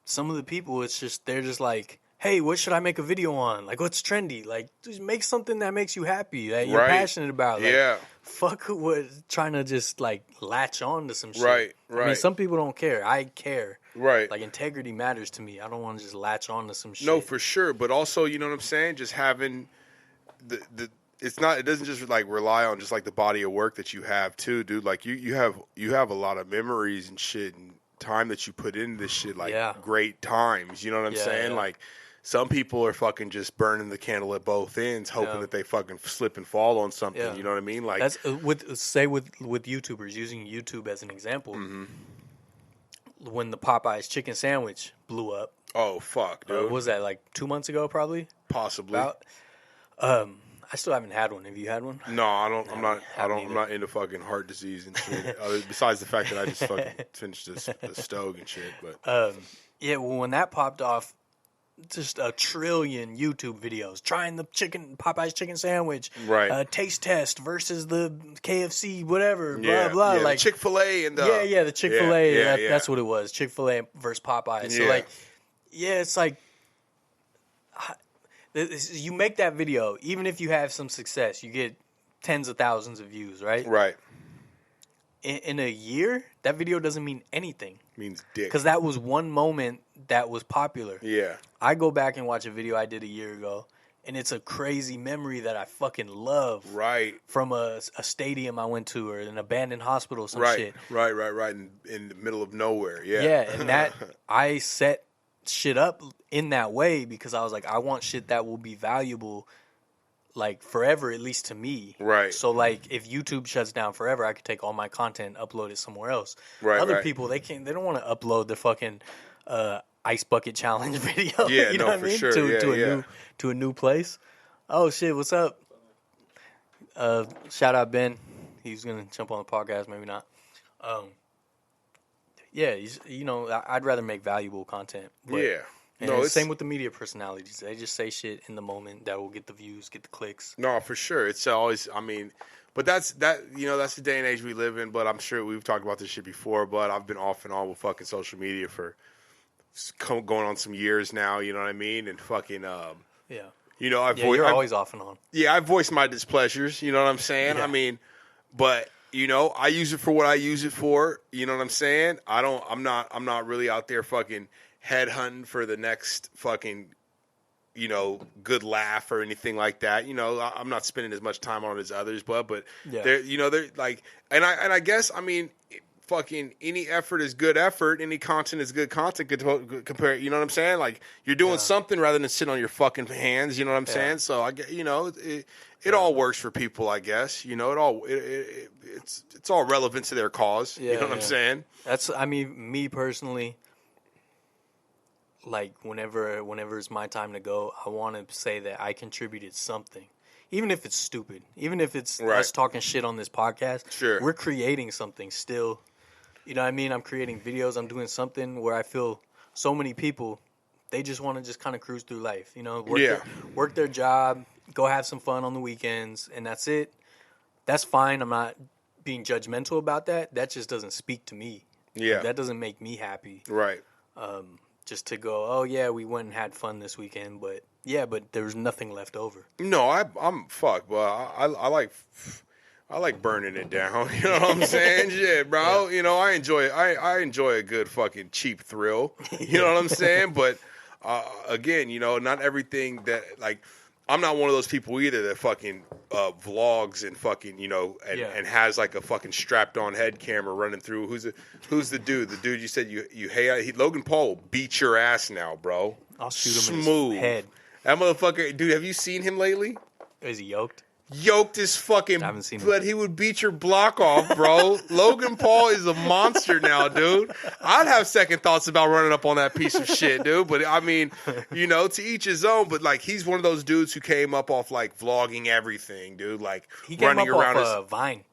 some of the people, they're just like, hey, what should I make a video on? Like, what's trendy? Like, just make something that makes you happy, that you're passionate about. Like, fuck with trying to just, like, latch on to some shit. Right. I mean, some people don't care. I care. Right. Like, integrity matters to me. I don't want to just latch on to some shit. No, for sure. But also, you know what I'm saying? Just having it doesn't just, like, rely on just, like, the body of work that you have, too, dude. Like, you have a lot of memories and shit and time that you put into this shit, like, great times. You know what I'm saying? Like, some people are fucking just burning the candle at both ends, hoping that they fucking slip and fall on something. You know what I mean? Like that's with YouTubers, using YouTube as an example. When the Popeyes chicken sandwich blew up. Oh fuck, dude! What was that, like 2 months ago? Probably. Possibly. I still haven't had one. Have you had one? No, I don't. I'm not into fucking heart disease and shit. Besides the fact that I just fucking finished the stove and shit. But well, when that popped off. Just a trillion YouTube videos trying the Popeyes chicken sandwich, right? Taste test versus the KFC, whatever, blah blah. Like Chick-fil-A and the Chick-fil-A. That's what it was. Chick-fil-A versus Popeyes. So like, it's like you make that video, even if you have some success, you get tens of thousands of views, right? Right. In a year, that video doesn't mean anything. Means dick. Because that was one moment that was popular. Yeah. I go back and watch a video I did a year ago, and it's a crazy memory that I fucking love. Right. From a stadium I went to or an abandoned hospital or some shit. Right. In the middle of nowhere. Yeah. Yeah, and that I set shit up in that way because I was like, I want shit that will be valuable like forever, at least to me. Right. So like if YouTube shuts down forever, I could take all my content and upload it somewhere else. Right. Other people, they don't want to upload their fucking ice bucket challenge video. Yeah, you know what I mean? Sure. To a new place. Oh shit, what's up? Shout out Ben. He's gonna jump on the podcast, maybe not. I'd rather make valuable content. But, and same with the media personalities. They just say shit in the moment that will get the views, get the clicks. No, for sure. It's always, but that's the day and age we live in. But I'm sure we've talked about this shit before. But I've been off and on with fucking social media for going on some years now. You know what I mean? And fucking you're always off and on. Yeah, I voiced my displeasures. You know what I'm saying? Yeah. But I use it for what I use it for. You know what I'm saying? I'm not really out there fucking headhunting for the next fucking, good laugh or anything like that. I'm not spending as much time on it as others, but they're like, and I guess, fucking any effort is good effort. Any content is good content compared. You know what I'm saying? Like you're doing something rather than sitting on your fucking hands. You know what I'm saying? So I get, it all works for people. I guess it's all relevant to their cause. You know what I'm saying? That's me personally. Like whenever it's my time to go, I want to say that I contributed something. Even if it's stupid, even if it's us talking shit on this podcast, sure, we're creating something still. You know what I mean? I'm creating videos. I'm doing something where I feel so many people, they just want to just kind of cruise through life. Work their job, go have some fun on the weekends, and that's it. That's fine. I'm not being judgmental about that. That just doesn't speak to me. Yeah, that doesn't make me happy. Right. Just to go, oh yeah, we went and had fun this weekend, but there was nothing left over. No, I'm fucked, but I like burning it down. You know what I'm saying? Shit, bro. Yeah. I enjoy a good fucking cheap thrill. You know what I'm saying? But again, not everything that like. I'm not one of those people either that fucking vlogs and fucking and has like a fucking strapped on head camera running through. Who's the dude? The dude you said you hate? Logan Paul beat your ass now, bro. I'll shoot him in his head. That motherfucker, dude. Have you seen him lately? Is he yoked? yoked his fucking, I haven't seen but he would beat your block off, bro. Logan Paul is a monster now, dude. I'd have second thoughts about running up on that piece of shit, dude. But I mean, you know, to each his own. But like, he's one of those dudes who came up off like vlogging everything, dude. Like he came running up around off Vine.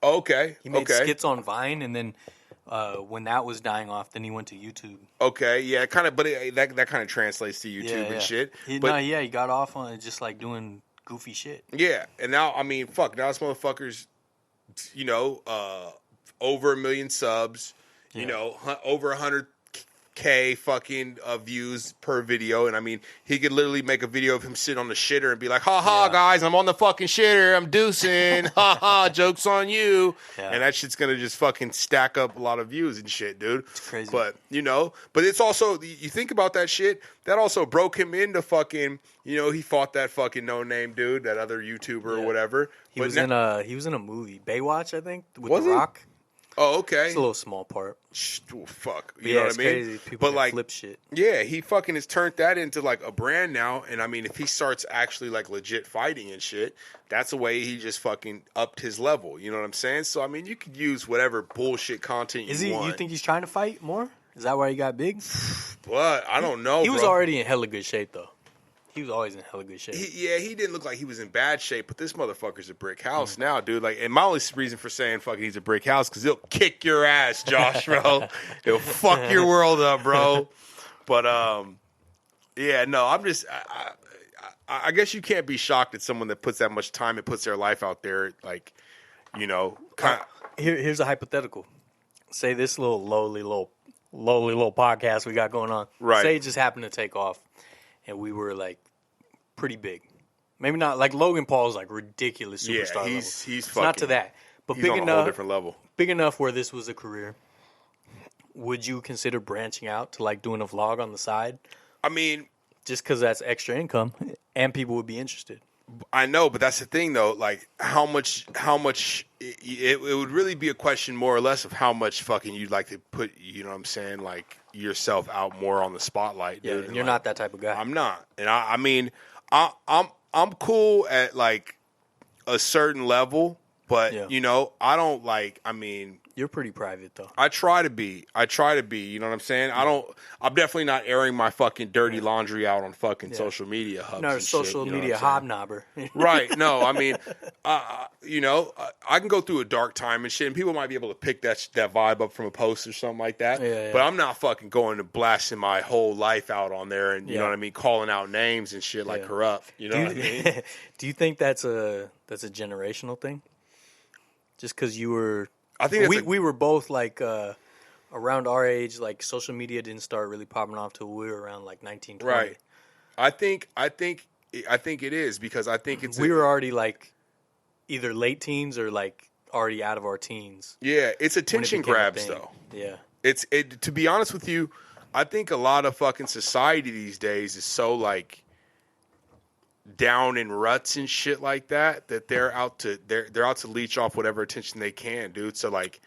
Okay. He made skits on Vine, and then when that was dying off, then he went to YouTube. Okay, yeah, kind of, but that kind of translates to YouTube and shit. He got off on it just like doing goofy shit. Yeah, and now, I mean, fuck, now this motherfucker's, you know, over 1 million subs, you know, over 100K fucking views per video, and I mean, he could literally make a video of him sitting on the shitter and be like, ha ha, guys, I'm on the fucking shitter, I'm deucing, ha ha, joke's on you, and that shit's gonna just fucking stack up a lot of views and shit, dude. It's crazy. But, you know, but it's also, you think about that shit, that also broke him into fucking, you know, he fought that fucking no-name dude, that other YouTuber or whatever. He was in a movie, Baywatch, I think, with Was The he? Rock. Oh, okay. It's a little small part. Oh, fuck. But You know what it's I mean? crazy. People But like, flip shit. yeah, he fucking has turned that into like a brand now. And I mean, if he starts actually like legit fighting and shit, that's a way he just fucking upped his level. You know what I'm saying? So, I mean, you could use whatever bullshit content you want. You think he's trying to fight more? Is that why he got big? But I don't know, He was bro. already in hella good shape, though. He was always in hella good shape. He didn't look like he was in bad shape, but this motherfucker's a brick house now, dude. Like, and my only reason for saying fucking he's a brick house because he'll kick your ass, Josh, bro. He'll fuck your world up, bro. But yeah, no, I'm just, I guess you can't be shocked at someone that puts that much time and puts their life out there, like, you know, kind of. Here's a hypothetical. Say this lowly little podcast we got going on. Right. Say it just happened to take off, and we were like pretty big. Maybe not like Logan Paul's like ridiculous superstar level. He's It's fucking, not to that, but he's big on a enough, whole different level. big enough where this was a career. Would you consider branching out to like doing a vlog on the side? I mean, Just because that's extra income, and people would be interested. I know, but that's the thing, though. Like, how much it would really be a question more or less of how much fucking you'd like to put, you know what I'm saying, like, yourself out more on the spotlight. Yeah, dude. and you're like, not that type of guy. I'm not. And I mean, I'm cool at, like, a certain level, but, you know, I don't, like, I mean... You're pretty private, though. I try to be. You know what I'm saying? I'm definitely not airing my fucking dirty laundry out on fucking social media hubs. Not a and social shit, you know media what I'm saying? hobnobber. Right. No, I mean, you know, I can go through a dark time and shit, and people might be able to pick that vibe up from a post or something like that. Yeah. But I'm not fucking going to blasting my whole life out on there and, you know what I mean, calling out names and shit like corrupt. You know what I mean? Do you think that's a generational thing? Just because you were... I think we were both like around our age. Like social media didn't start really popping off till we were around like 19, 20. Right. I think it is because I think it's we were already like either late teens or like already out of our teens. Yeah, it's when it attention became a grabs thing. though. Yeah. It's to be honest with you, I think a lot of fucking society these days is so like down in ruts and shit like that they're out to leech off whatever attention they can, dude. So like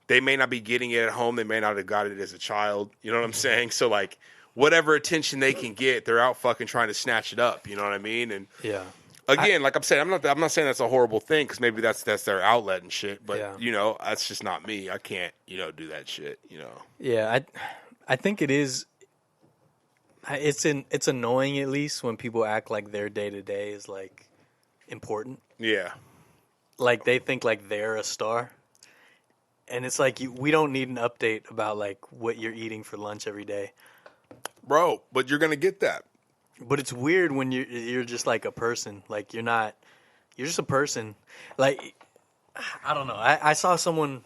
they may not be getting it at home, they may not have got it as a child, you know what I'm saying? So like whatever attention they can get, they're out fucking trying to snatch it up, you know what I mean? And again, like I'm saying, I'm not saying that's a horrible thing because maybe that's their outlet and shit, but you know, that's just not me. I can't, you know, do that shit, you know. Yeah, I think it is. It's annoying at least when people act like their day to day is like important. Yeah. Like they think like they're a star, and it's like we don't need an update about like what you're eating for lunch every day, bro. But you're gonna get that. But it's weird when you're just like a person. Like you're just a person. Like I don't know. I saw someone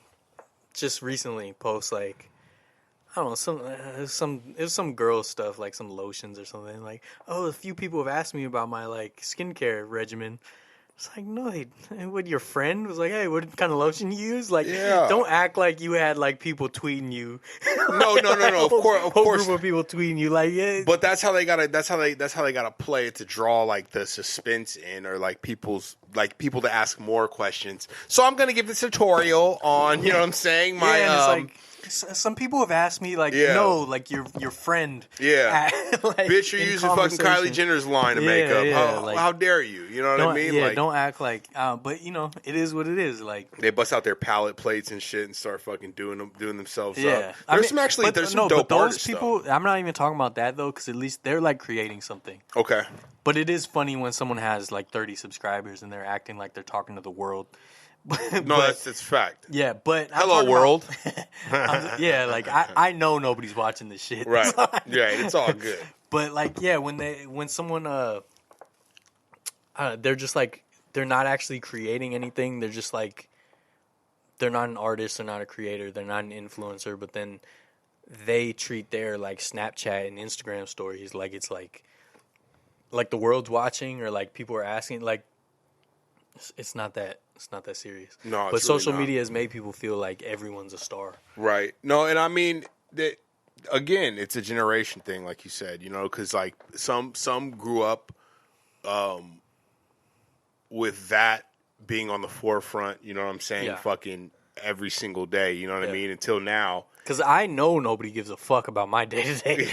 just recently post like. I don't know, it was some girl stuff, like some lotions or something. Like, oh, a few people have asked me about my, like, skincare regimen. It's like, no, what, your friend was like, hey, what kind of lotion you use? Like, don't act like you had, like, people tweeting you. No. Of course. Whole group of people tweeting you, like, yeah. But that's how they gotta play it to draw, like, the suspense in or, like, people's like people to ask more questions. So I'm gonna give this tutorial on, you know what I'm saying? My and it's like some people have asked me like, no, like your friend. Yeah, like, bitch, you're using fucking Kylie Jenner's line of makeup. How dare you? You know what I mean? Yeah, like, don't act like. But you know, it is what it is. Like they bust out their palette plates and shit and start fucking doing themselves yeah. up. There's some actually there's some dope those artists, people. though. I'm not even talking about that though, because at least they're like creating something. Okay. But it is funny when someone has like 30 subscribers and they're acting like they're talking to the world. No, that's fact. Yeah, but hello world. Yeah, like I know nobody's watching this shit. Right. Yeah, it's all good. But like, yeah, when someone they're just like they're not actually creating anything. They're just like they're not an artist. They're not a creator. They're not an influencer. But then they treat their like Snapchat and Instagram stories like it's like the world's watching or like people are asking. Like it's not that serious. No, but it's social really not. media has made people feel like everyone's a star. Right. No, and I mean that again. It's a generation thing, like you said. You know, because like some grew up with that being on the forefront. You know what I'm saying? Yeah. Fucking every single day. You know what I mean? Until now. Because I know nobody gives a fuck about my day to day.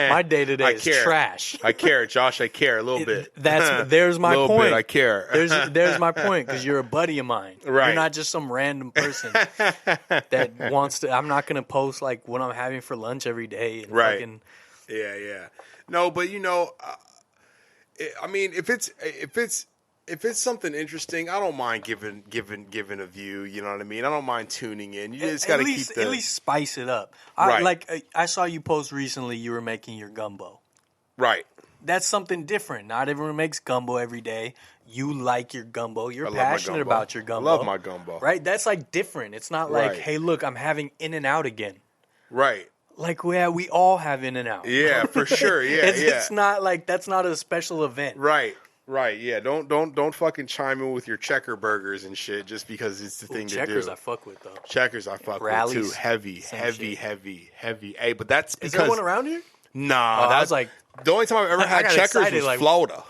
My day to day is trash. I care, Josh. I care a little bit. There's my point. A little bit. I care. There's my point. Because you're a buddy of mine. Right. You're not just some random person that wants to. I'm not gonna post like what I'm having for lunch every day. And right. Fucking, yeah. No, but you know, I mean, if it's something interesting, I don't mind giving a view. You know what I mean? I don't mind tuning in. You just got to keep at least spice it up. I saw you post recently. You were making your gumbo. Right. That's something different. Not everyone makes gumbo every day. You like your gumbo. You're passionate about your gumbo. I love my gumbo. Right? That's like different. It's not like, hey, look, I'm having In-N-Out again. Right. Like, we all have In-N-Out. Yeah, for sure. Yeah, it's not like that's not a special event. Right. Right, yeah. Don't fucking chime in with your checker burgers and shit just because it's the thing to do. Checkers I fuck with though. Checkers I fuck with too. Heavy. Hey, but that's because is there one around here? Nah, I was like, the only time I've ever had checkers was like, Florida.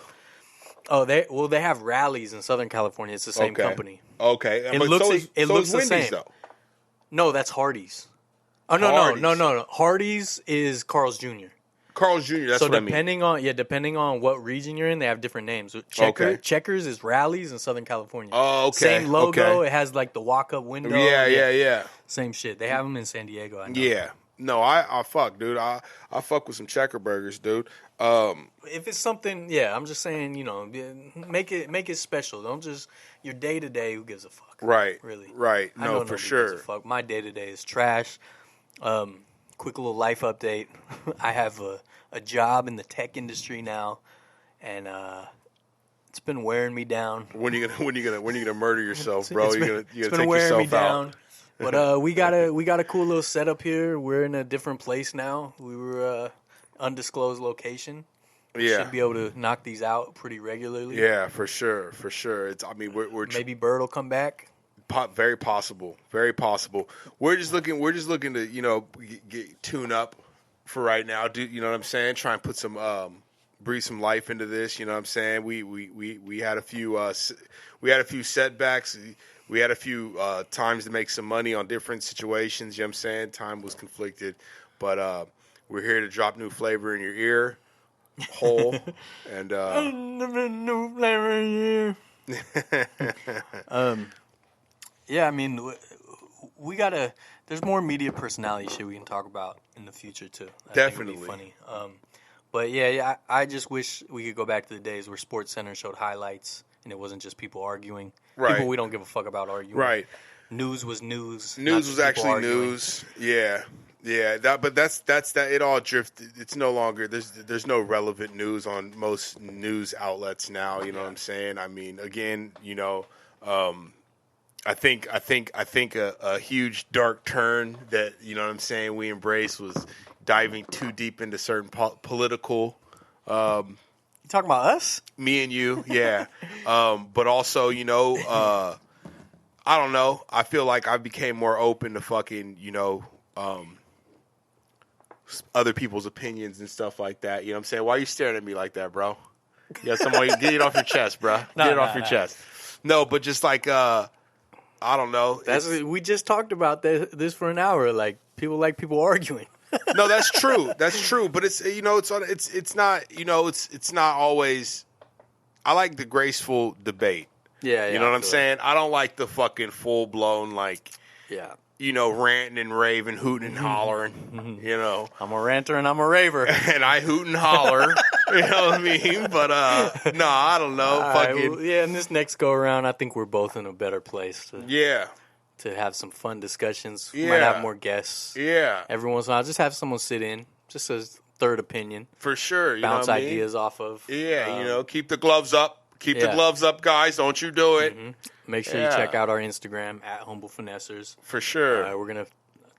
Oh, they have Rallies in Southern California. It's the same company. Okay, it looks the same. Though. No, that's Hardee's. Oh no. Hardee's is Carl's Jr. Carl's Jr. That's what I mean. Depending on what region you're in, they have different names. Checkers is Rallies in Southern California. Oh, okay. Same logo. Okay. It has like the walk-up window. Yeah. Same shit. They have them in San Diego. I know. Yeah. No, I fuck, dude. I fuck with some checker burgers, dude. If it's something, I'm just saying, you know, make it special. Don't just your day to day. Who gives a fuck? Right. Really. Right. I know for sure. Gives a fuck. My day to day is trash. Quick little life update. I have a job in the tech industry now, and it's been wearing me down. When you gonna murder yourself, bro? You're gonna take wearing me yourself down. out. But we got a cool little setup here. We're in a different place now. We were undisclosed location. We should be able to knock these out pretty regularly. Yeah, for sure. We're maybe Bird will come back. Very possible. We're just looking to tune up for right now. Do you know what I'm saying? Try and put some breathe some life into this. You know what I'm saying? We had a few setbacks. We had a few times to make some money on different situations. You know what I'm saying? Time was conflicted, but we're here to drop new flavor in your ear hole and new flavor in your Yeah, I mean, we gotta. There's more media personality shit we can talk about in the future too. Definitely think it'd be funny. But yeah, I just wish we could go back to the days where Sports Center showed highlights and it wasn't just people arguing. Right. People we don't give a fuck about arguing. Right. News was news. News was actually news. Yeah. That's that. It all drifted. It's no longer. There's no relevant news on most news outlets now. You know what I'm saying? I mean, again, you know. I think a huge dark turn that, you know what I'm saying, we embraced was diving too deep into certain political. You talking about us? Me and you, yeah. But also, you know, I don't know. I feel like I became more open to fucking, you know, other people's opinions and stuff like that. You know what I'm saying? Why are you staring at me like that, bro? You got someone, get it off your chest, bro. Get it off your chest. No, but just like, I don't know. We just talked about this for an hour. Like, people like people arguing. No, that's true. That's true. But it's it's not always. I like the graceful debate. Yeah, you know what I'm saying? I don't like the fucking full blown ranting and raving, hooting and hollering. You know, I'm a ranter and I'm a raver, and I hoot and holler. You know what I mean? But no, I don't know. Fucking in this next go around, I think we're both in a better place. To have some fun discussions. Yeah. Might have more guests. Yeah. Every once in a while, just have someone sit in, just a third opinion. For sure. Bounce ideas off of. Yeah, keep the gloves up. Keep the gloves up, guys. Don't you do it. Mm-hmm. Make sure you check out our Instagram, @HumbleFinessors. For sure. We're going to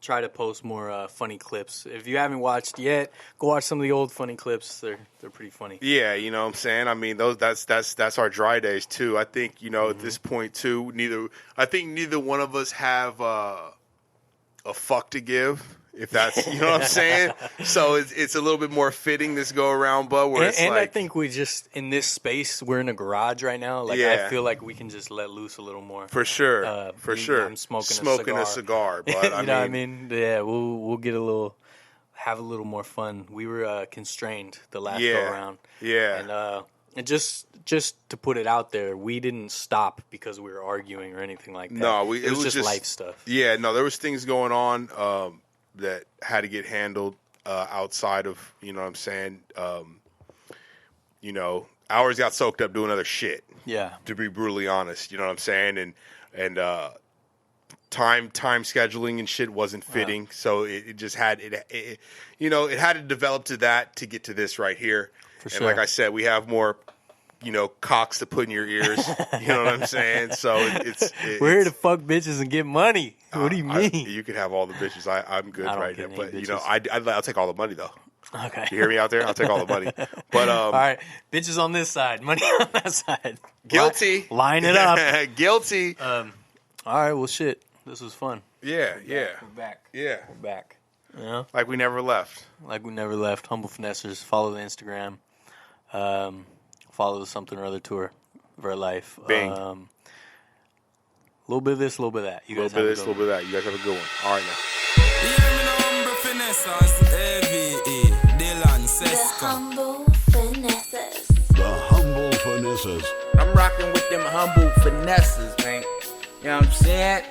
try to post more funny clips. If you haven't watched yet, go watch some of the old funny clips. They're pretty funny. Yeah, you know what I'm saying? I mean, that's our dry days too. I think, at this point too, neither one of us have a fuck to give. If that's, you know what I'm saying? So it's a little bit more fitting this go around, but I think we just, in this space, we're in a garage right now. Like, I feel like we can just let loose a little more. For sure. For sure. I'm smoking a cigar, but you know what I mean? Yeah, we'll have a little more fun. We were constrained the last go around. Yeah. And just to put it out there, we didn't stop because we were arguing or anything like that. No, it was just life stuff. Yeah, no, there was things going on that had to get handled outside of, you know what I'm saying, hours got soaked up doing other shit. Yeah. To be brutally honest, you know what I'm saying? And time scheduling and shit wasn't fitting, so it just had it had to develop to that to get to this right here. For and sure. Like I said, we have more cocks to put in your ears. You know what I'm saying? So we're here to fuck bitches and get money. What do you mean? You could have all the bitches. I'm good right now, but bitches. I'll take all the money though. Okay. You hear me out there? I'll take all the money. But all right, bitches on this side, money on that side. Guilty. Line it up. Guilty. All right. Well, shit. This was fun. Yeah. We're back. Yeah. We're back. Yeah. Like we never left. Humble Finessors. Follow the Instagram. Follow the Something or Other tour. Vertlife. Bing. A little bit of this, a little bit of that. You guys have a little bit of that. You guys have a good one. All right now. The Humble Finessors. The Humble Finessors. I'm rocking with them humble finesses, man. You know what I'm saying?